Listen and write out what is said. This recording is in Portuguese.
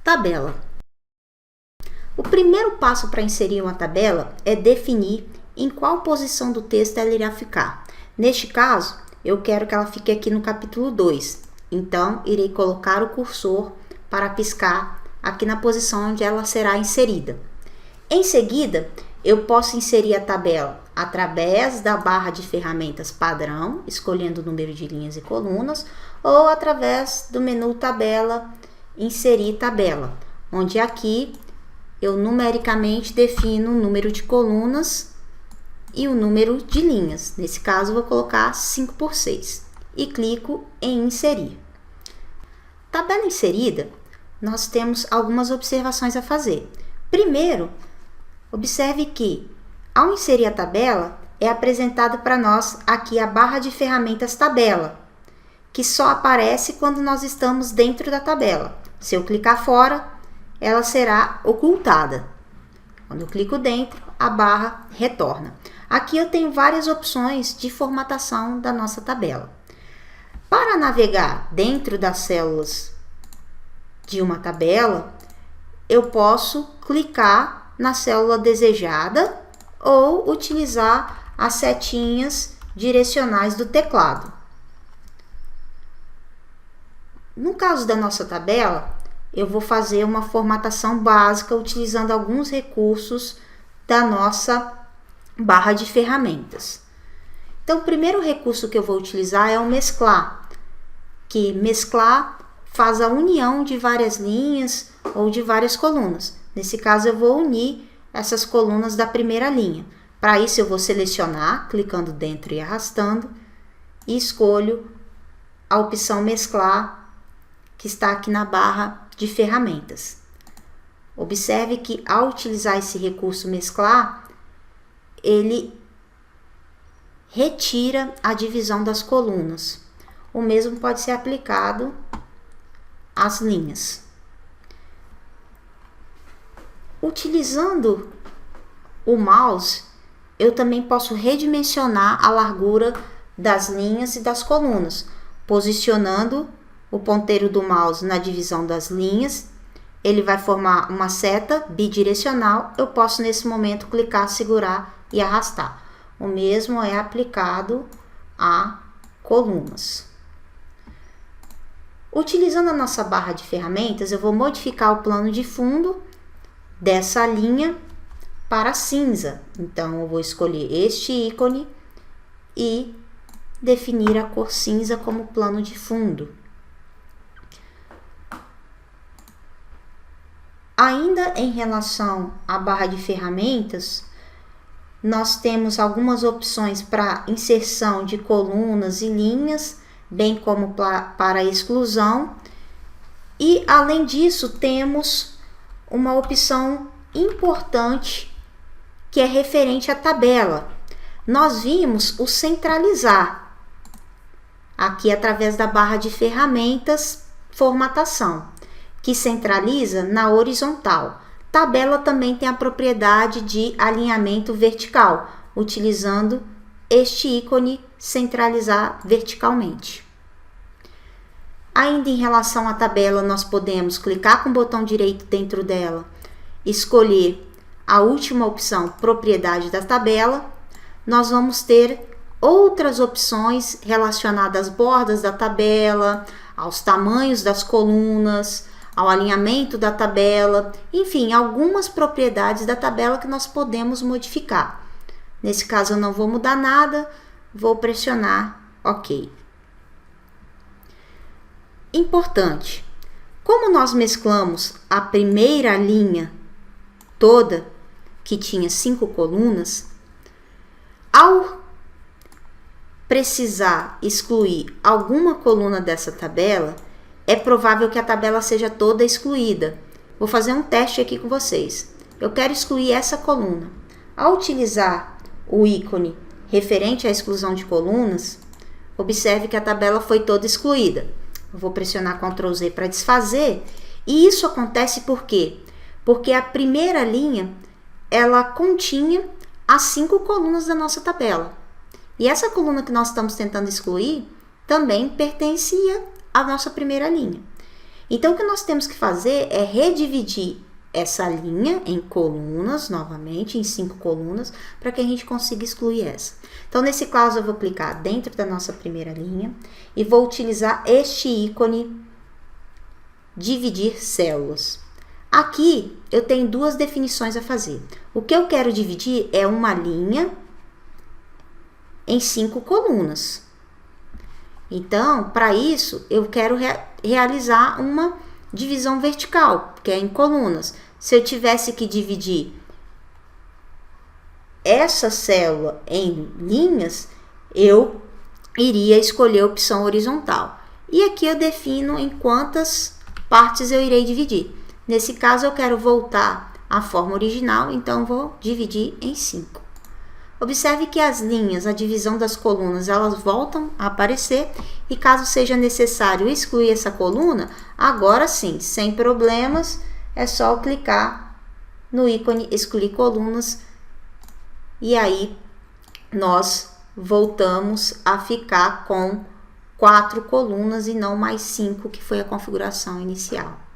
Tabela. O primeiro passo para inserir uma tabela é definir em qual posição do texto ela irá ficar. Neste caso, eu quero que ela fique aqui no capítulo 2. Então, irei colocar o cursor para piscar aqui na posição onde ela será inserida. Em seguida, eu posso inserir a tabela através da barra de ferramentas padrão, escolhendo o número de linhas e colunas, ou através do menu tabela, inserir tabela, onde aqui eu numericamente defino o número de colunas e o número de linhas. Nesse caso, vou colocar 5×6 e clico em inserir. Tabela inserida, nós temos algumas observações a fazer. Primeiro, observe que, ao inserir a tabela, é apresentada para nós aqui a barra de ferramentas tabela, que só aparece quando nós estamos dentro da tabela. Se eu clicar fora, ela será ocultada. Quando eu clico dentro, a barra retorna. Aqui eu tenho várias opções de formatação da nossa tabela. Para navegar dentro das células de uma tabela, eu posso clicar na célula desejada ou utilizar as setinhas direcionais do teclado. No caso da nossa tabela, eu vou fazer uma formatação básica utilizando alguns recursos da nossa barra de ferramentas. Então, o primeiro recurso que eu vou utilizar é o mesclar, que mesclar faz a união de várias linhas ou de várias colunas. Nesse caso, eu vou unir essas colunas da primeira linha. Para isso, eu vou selecionar, clicando dentro e arrastando, e escolho a opção mesclar, que está aqui na barra de ferramentas. Observe que, ao utilizar esse recurso mesclar, ele retira a divisão das colunas. O mesmo pode ser aplicado às linhas. Utilizando o mouse, eu também posso redimensionar a largura das linhas e das colunas, posicionando o ponteiro do mouse na divisão das linhas. Ele vai formar uma seta bidirecional. Eu posso, nesse momento, clicar, segurar e arrastar. O mesmo é aplicado a colunas. Utilizando a nossa barra de ferramentas, eu vou modificar o plano de fundo dessa linha para cinza. Então, eu vou escolher este ícone e definir a cor cinza como plano de fundo. Ainda em relação à barra de ferramentas, nós temos algumas opções para inserção de colunas e linhas, bem como para exclusão. E, além disso, temos uma opção importante que é referente à tabela. Nós vimos o centralizar, aqui através da barra de ferramentas, formatação, que centraliza na horizontal. Tabela também tem a propriedade de alinhamento vertical, utilizando este ícone centralizar verticalmente. Ainda em relação à tabela, nós podemos clicar com o botão direito dentro dela, escolher a última opção, propriedade da tabela. Nós vamos ter outras opções relacionadas às bordas da tabela, aos tamanhos das colunas, ao alinhamento da tabela, enfim, algumas propriedades da tabela que nós podemos modificar. Nesse caso, eu não vou mudar nada, vou pressionar OK. Importante, como nós mesclamos a primeira linha toda, que tinha 5 colunas, ao precisar excluir alguma coluna dessa tabela, é provável que a tabela seja toda excluída. Vou fazer um teste aqui com vocês. Eu quero excluir essa coluna. Ao utilizar o ícone referente à exclusão de colunas, observe que a tabela foi toda excluída. Eu vou pressionar Ctrl Z para desfazer. E isso acontece por quê? Porque a primeira linha, ela continha as 5 colunas da nossa tabela. E essa coluna que nós estamos tentando excluir também pertencia à nossa primeira linha. Então, o que nós temos que fazer é redividir essa linha em colunas, novamente, em 5 colunas, para que a gente consiga excluir essa. Então, nesse caso, eu vou clicar dentro da nossa primeira linha e vou utilizar este ícone, dividir células. Aqui, eu tenho duas definições a fazer. O que eu quero dividir é uma linha em 5 colunas. Então, para isso, eu quero realizar uma divisão vertical, que é em colunas. Se eu tivesse que dividir essa célula em linhas, eu iria escolher a opção horizontal. E aqui eu defino em quantas partes eu irei dividir. Nesse caso, eu quero voltar à forma original, então vou dividir em 5. Observe que as linhas, a divisão das colunas, elas voltam a aparecer e caso seja necessário excluir essa coluna, agora sim, sem problemas, é só clicar no ícone excluir colunas e aí nós voltamos a ficar com 4 colunas e não mais 5, que foi a configuração inicial.